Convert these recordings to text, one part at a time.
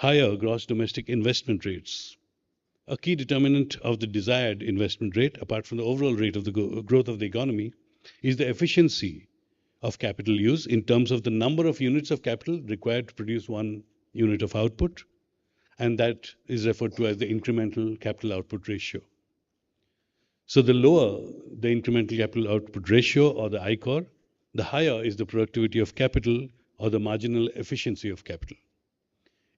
higher gross domestic investment rates. A key determinant of the desired investment rate, apart from the overall rate of the growth of the economy, is the efficiency of capital use in terms of the number of units of capital required to produce one unit of output, and that is referred to as the incremental capital output ratio. So the lower the incremental capital output ratio, or the ICOR, the higher is the productivity of capital, or the marginal efficiency of capital.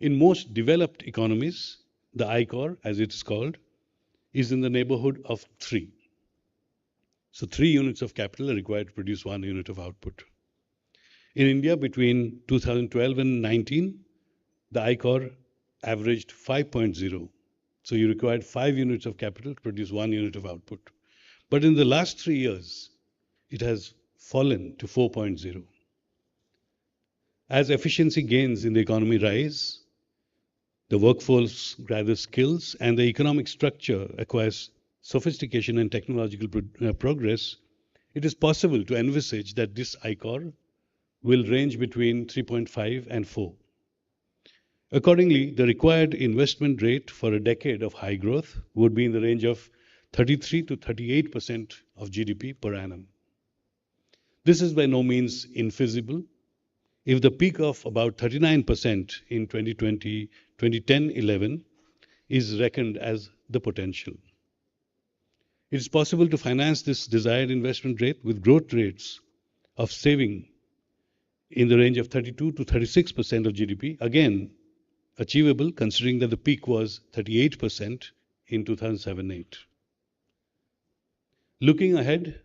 In most developed economies, the ICOR, as it is called, is in the neighborhood of 3. So 3 units of capital are required to produce 1 unit of output. In India, between 2012 and 19, the ICOR averaged 5.0. So you required 5 units of capital to produce 1 unit of output. But in the last 3 years, it has fallen to 4.0. As efficiency gains in the economy rise, the workforce gathers skills, and the economic structure acquires sophistication and technological progress, it is possible to envisage that this ICOR will range between 3.5 and 4. Accordingly, the required investment rate for a decade of high growth would be in the range of 33 to 38% of GDP per annum. This is by no means infeasible. If the peak of about 39% in 2010-11 is reckoned as the potential. It is possible to finance this desired investment rate with growth rates of saving in the range of 32 to 36% of GDP, again achievable considering that the peak was 38% in 2007-8. Looking ahead,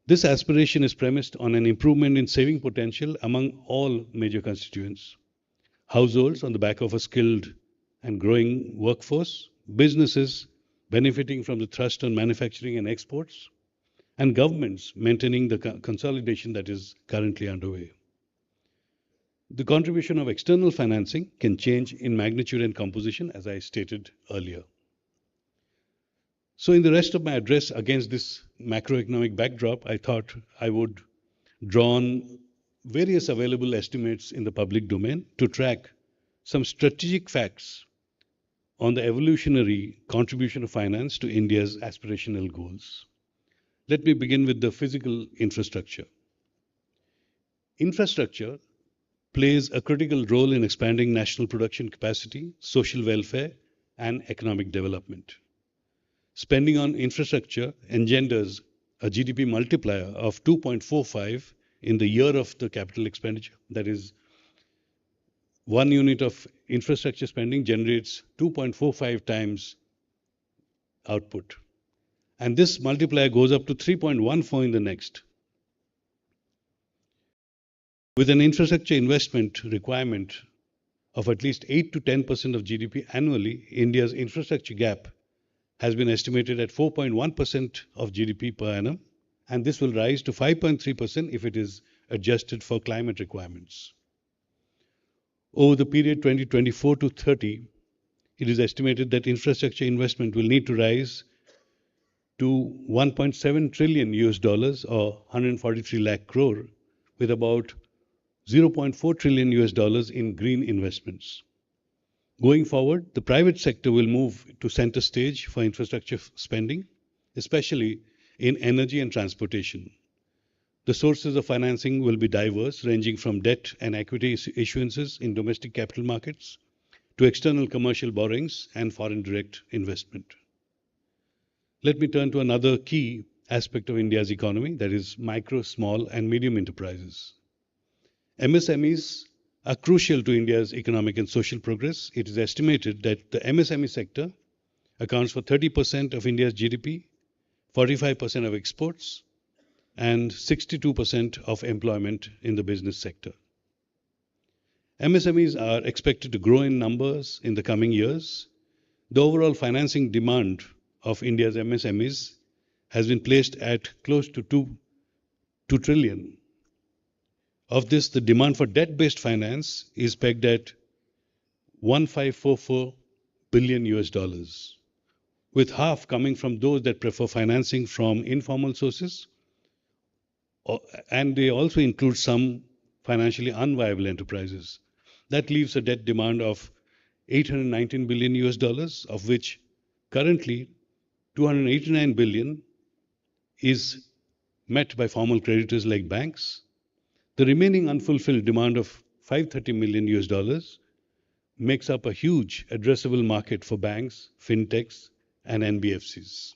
this aspiration is premised on an improvement in saving potential among all major constituents. Households on the back of a skilled and growing workforce, businesses benefiting from the thrust on manufacturing and exports, and governments maintaining the consolidation that is currently underway. The contribution of external financing can change in magnitude and composition, as I stated earlier. So in the rest of my address against this macroeconomic backdrop, I thought I would draw on various available estimates in the public domain to track some strategic facts on the evolutionary contribution of finance to India's aspirational goals. Let me begin with the physical infrastructure. Infrastructure plays a critical role in expanding national production capacity, social welfare, and economic development. Spending on infrastructure engenders a GDP multiplier of 2.45 in the year of the capital expenditure. That is, 1 unit of infrastructure spending generates 2.45 times output. And this multiplier goes up to 3.14 in the next. With an infrastructure investment requirement of at least 8 to 10% of GDP annually, India's infrastructure gap has been estimated at 4.1% of GDP per annum, and this will rise to 5.3% if it is adjusted for climate requirements. Over the period 2024 to 30, it is estimated that infrastructure investment will need to rise to 1.7 trillion US dollars, or 143 lakh crore, with about 0.4 trillion US dollars in green investments. Going forward, the private sector will move to center stage for infrastructure spending, especially in energy and transportation. The sources of financing will be diverse, ranging from debt and equity issuances in domestic capital markets to external commercial borrowings and foreign direct investment. Let me turn to another key aspect of India's economy, that is micro, small, and medium enterprises. MSMEs are crucial to India's economic and social progress. It is estimated that the MSME sector accounts for 30% of India's GDP, 45% of exports, and 62% of employment in the business sector. MSMEs are expected to grow in numbers in the coming years. The overall financing demand of India's MSMEs has been placed at close to 2 trillion. Of this, the demand for debt-based finance is pegged at 1,544 billion US dollars, with half coming from those that prefer financing from informal sources, and they also include some financially unviable enterprises. That leaves a debt demand of $819 billion US dollars, of which currently 289 billion is met by formal creditors like banks. The remaining unfulfilled demand of 530 million US dollars makes up a huge addressable market for banks, fintechs, and NBFCs.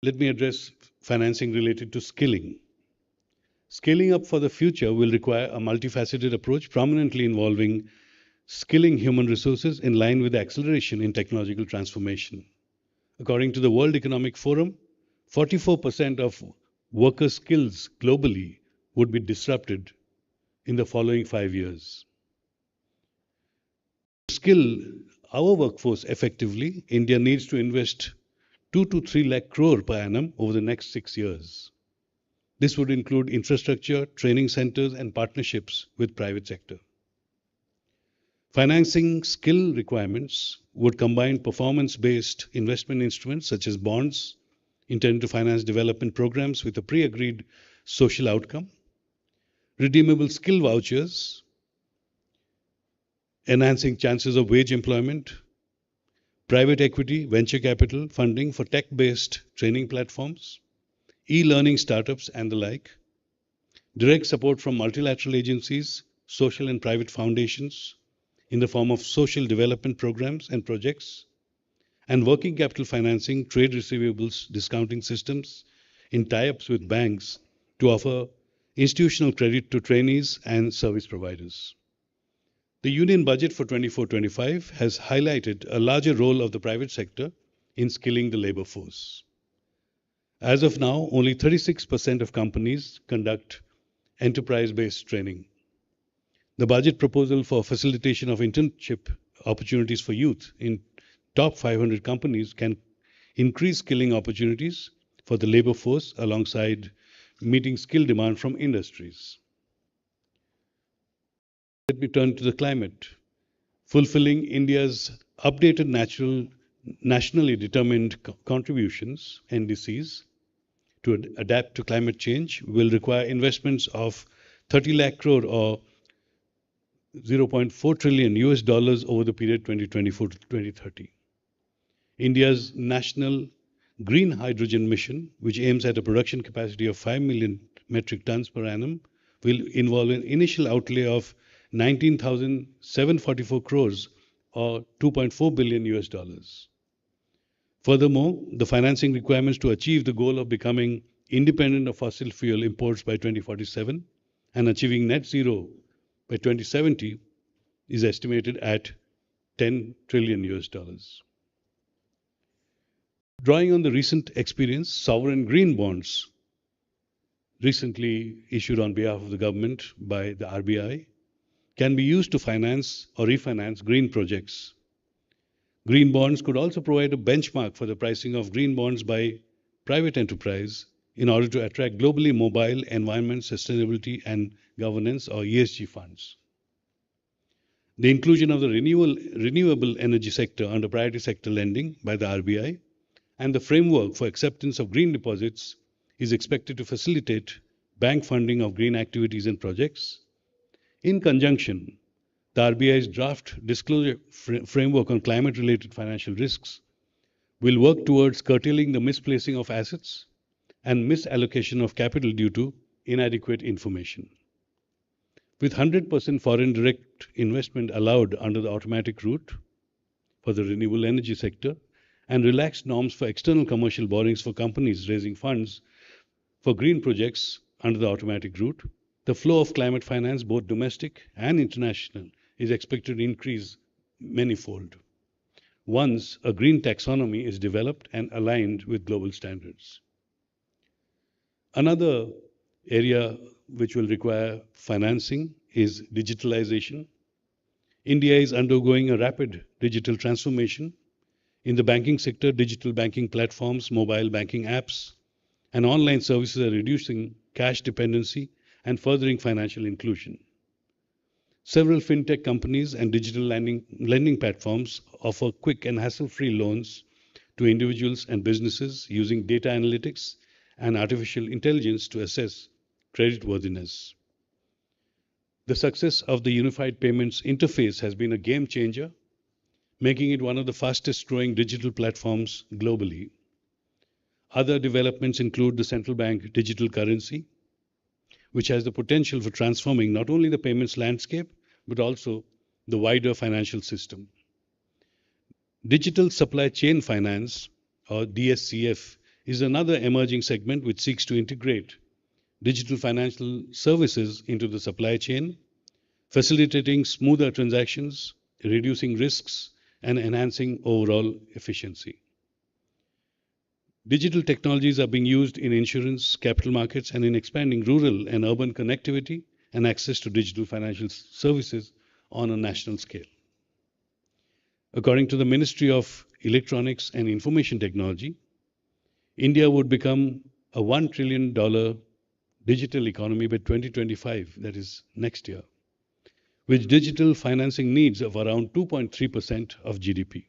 Let me address financing related to skilling. Scaling up for the future will require a multifaceted approach, prominently involving skilling human resources in line with the acceleration in technological transformation. According to the World Economic Forum, 44% of worker skills globally would be disrupted in the following 5 years. To skill our workforce effectively, India needs to invest 2 to 3 lakh crore per annum over the next 6 years. This would include infrastructure, training centers, and partnerships with private sector. Financing skill requirements would combine performance-based investment instruments such as bonds intended to finance development programs with a pre-agreed social outcome, redeemable skill vouchers, enhancing chances of wage employment, private equity, venture capital funding for tech-based training platforms, e-learning startups and the like, direct support from multilateral agencies, social and private foundations in the form of social development programs and projects, and working capital financing, trade receivables discounting systems in tie-ups with banks to offer institutional credit to trainees and service providers. The Union Budget for 24-25 has highlighted a larger role of the private sector in skilling the labor force. As of now, only 36% of companies conduct enterprise-based training. The budget proposal for facilitation of internship opportunities for youth in top 500 companies can increase skilling opportunities for the labor force alongside meeting skill demand from industries. Let me turn to the climate. Fulfilling India's updated nationally determined contributions, NDCs, to adapt to climate change will require investments of 30 lakh crore or 0.4 trillion US dollars over the period 2024 to 2030. India's national green hydrogen mission, which aims at a production capacity of 5 million metric tons per annum, will involve an initial outlay of 19,744 crores or 2.4 billion US dollars. Furthermore, the financing requirements to achieve the goal of becoming independent of fossil fuel imports by 2047 and achieving net zero by 2070 is estimated at 10 trillion US dollars. Drawing on the recent experience, sovereign green bonds, recently issued on behalf of the government by the RBI, can be used to finance or refinance green projects. Green bonds could also provide a benchmark for the pricing of green bonds by private enterprise in order to attract globally mobile environment, sustainability, and governance or ESG funds. The inclusion of the renewable energy sector under priority sector lending by the RBI and the framework for acceptance of green deposits is expected to facilitate bank funding of green activities and projects. In conjunction, the RBI's draft disclosure framework on climate-related financial risks will work towards curtailing the misplacing of assets and misallocation of capital due to inadequate information. With 100% foreign direct investment allowed under the automatic route for the renewable energy sector and relaxed norms for external commercial borrowings for companies raising funds for green projects under the automatic route, the flow of climate finance, both domestic and international, is expected to increase manyfold once a green taxonomy is developed and aligned with global standards. Another area which will require financing is digitalization. India is undergoing a rapid digital transformation. In the banking sector, digital banking platforms, mobile banking apps, and online services are reducing cash dependency and furthering financial inclusion. Several fintech companies and digital lending platforms offer quick and hassle-free loans to individuals and businesses using data analytics and artificial intelligence to assess creditworthiness. The success of the Unified Payments Interface has been a game changer, making it one of the fastest growing digital platforms globally. Other developments include the central bank digital currency, which has the potential for transforming not only the payments landscape, but also the wider financial system. Digital supply chain finance, or DSCF, is another emerging segment which seeks to integrate digital financial services into the supply chain, facilitating smoother transactions, reducing risks, and enhancing overall efficiency. Digital technologies are being used in insurance, capital markets, and in expanding rural and urban connectivity and access to digital financial services on a national scale. According to the Ministry of Electronics and Information Technology, India would become a $1 trillion digital economy by 2025, that is next year, with digital financing needs of around 2.3% of GDP.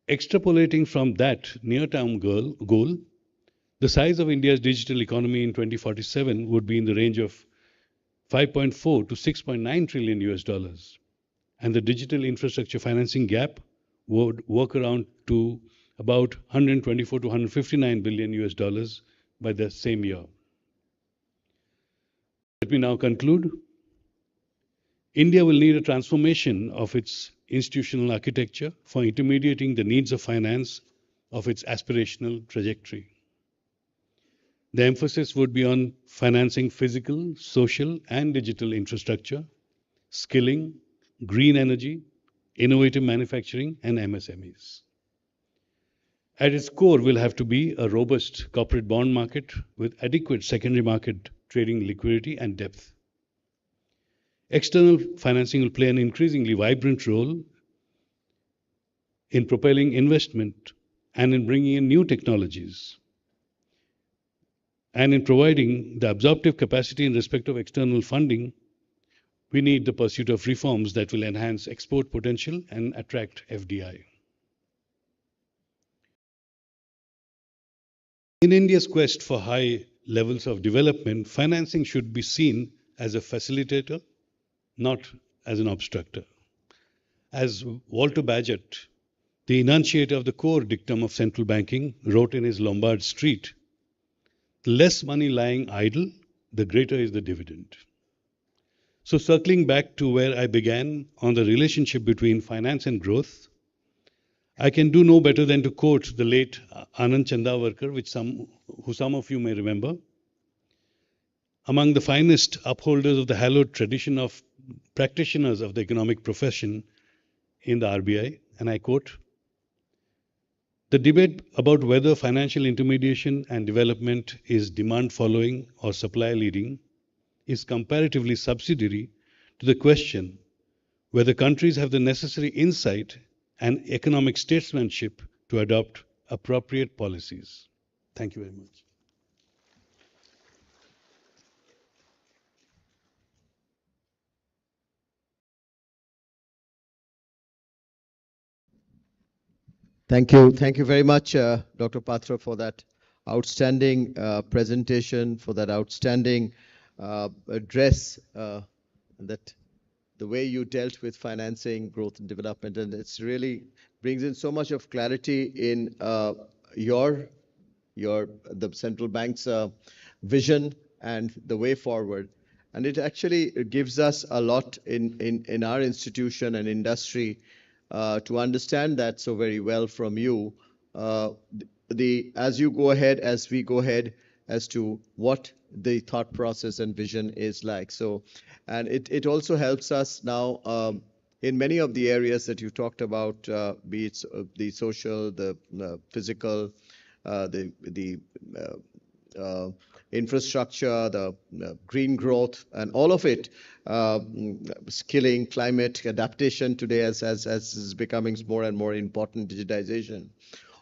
Extrapolating from that near-term goal, the size of India's digital economy in 2047 would be in the range of 5.4 to 6.9 trillion US dollars, and the digital infrastructure financing gap would work around to about 124 to 159 billion US dollars by the same year. Let me now conclude. India will need a transformation of its institutional architecture for intermediating the needs of finance of its aspirational trajectory. The emphasis would be on financing physical, social, and digital infrastructure, skilling, green energy, innovative manufacturing, and MSMEs. At its core will have to be a robust corporate bond market with adequate secondary market trading liquidity and depth. External financing will play an increasingly vibrant role in propelling investment and in bringing in new technologies and in providing the absorptive capacity in respect of external funding. We need the pursuit of reforms that will enhance export potential and attract FDI. In India's quest for high levels of development, financing should be seen as a facilitator, not as an obstructor. As Walter Bagehot, the enunciator of the core dictum of central banking, wrote in his Lombard Street, the less money lying idle, the greater is the dividend. So circling back to where I began on the relationship between finance and growth, I can do no better than to quote the late Anand Chandavarkar, who some of you may remember. Among the finest upholders of the hallowed tradition of practitioners of the economic profession in the RBI, and I quote, "The debate about whether financial intermediation and development is demand following or supply leading is comparatively subsidiary to the question whether countries have the necessary insight and economic statesmanship to adopt appropriate policies." Thank you very much. Thank you. Thank you very much, Dr. Patra, for that outstanding presentation, for that outstanding address, that the way you dealt with financing, growth, and development. And it's really brings in so much of clarity in the central bank's vision and the way forward. And it actually gives us a lot in our institution and industry to understand that so very well from you. As we go ahead as to what the thought process and vision is like. So, and it also helps us now in many of the areas that you talked about, be it the social, the physical, the infrastructure, the green growth, and all of it, skilling, climate adaptation today as is becoming more and more important, digitization.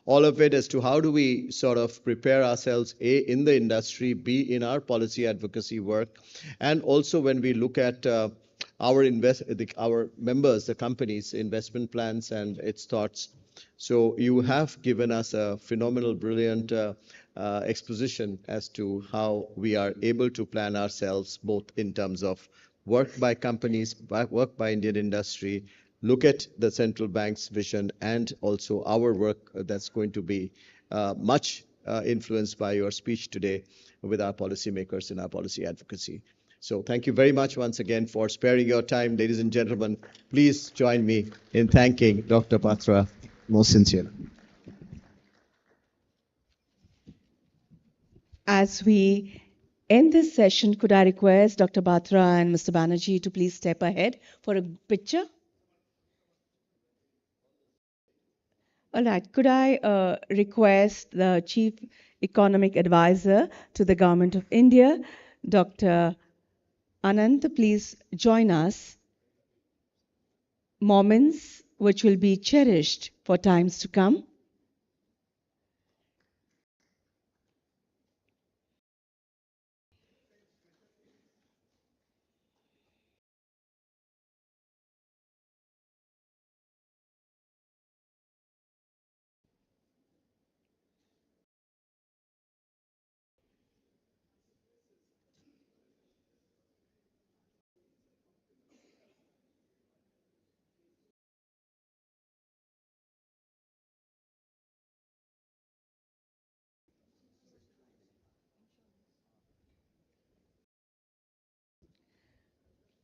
All of it as to how do we sort of prepare ourselves, A, in the industry, B, in our policy advocacy work, and also when we look at our members, the companies' investment plans and its thoughts. So you have given us a phenomenal, brilliant exposition as to how we are able to plan ourselves, both in terms of work by companies, work by Indian industry, look at the central bank's vision and also our work that's going to be much influenced by your speech today with our policymakers and our policy advocacy. So thank you very much once again for sparing your time. Ladies and gentlemen, please join me in thanking Dr. Patra most sincerely. As we end this session, could I request Dr. Batra and Mr. Banerjee to please step ahead for a picture? All right. Could I request the Chief Economic Advisor to the Government of India, Dr. Anand, to please join us? Moments which will be cherished for times to come.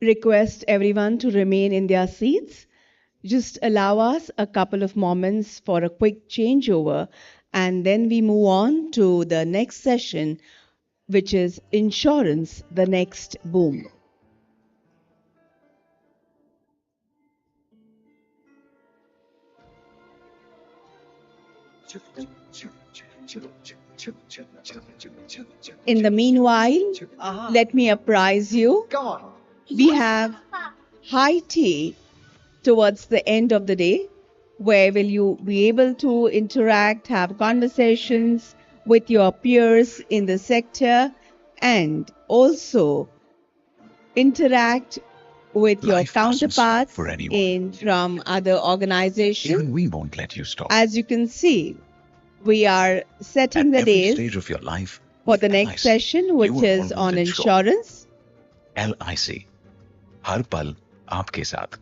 Request everyone to remain in their seats. Just allow us a couple of moments for a quick changeover, and then we move on to the next session, which is Insurance, the Next Boom. In the meanwhile, let me apprise you, we have high tea towards the end of the day, where will you be able to interact, have conversations with your peers in the sector, and also interact with your counterparts from other organizations. Even we won't let you stop. As you can see, we are setting the every days stage of your life for the with next LIC, session, which you are is always on insured. insurance. LIC, हर पल आपके साथ.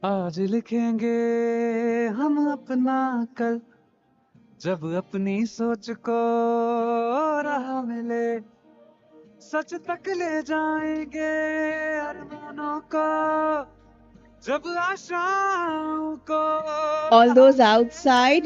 आज लिखेंगे हम अपना कल, जब अपनी सोच को राह मिले, सच तक ले जाएंगे अरमानों को, जब आशाओं को All those outside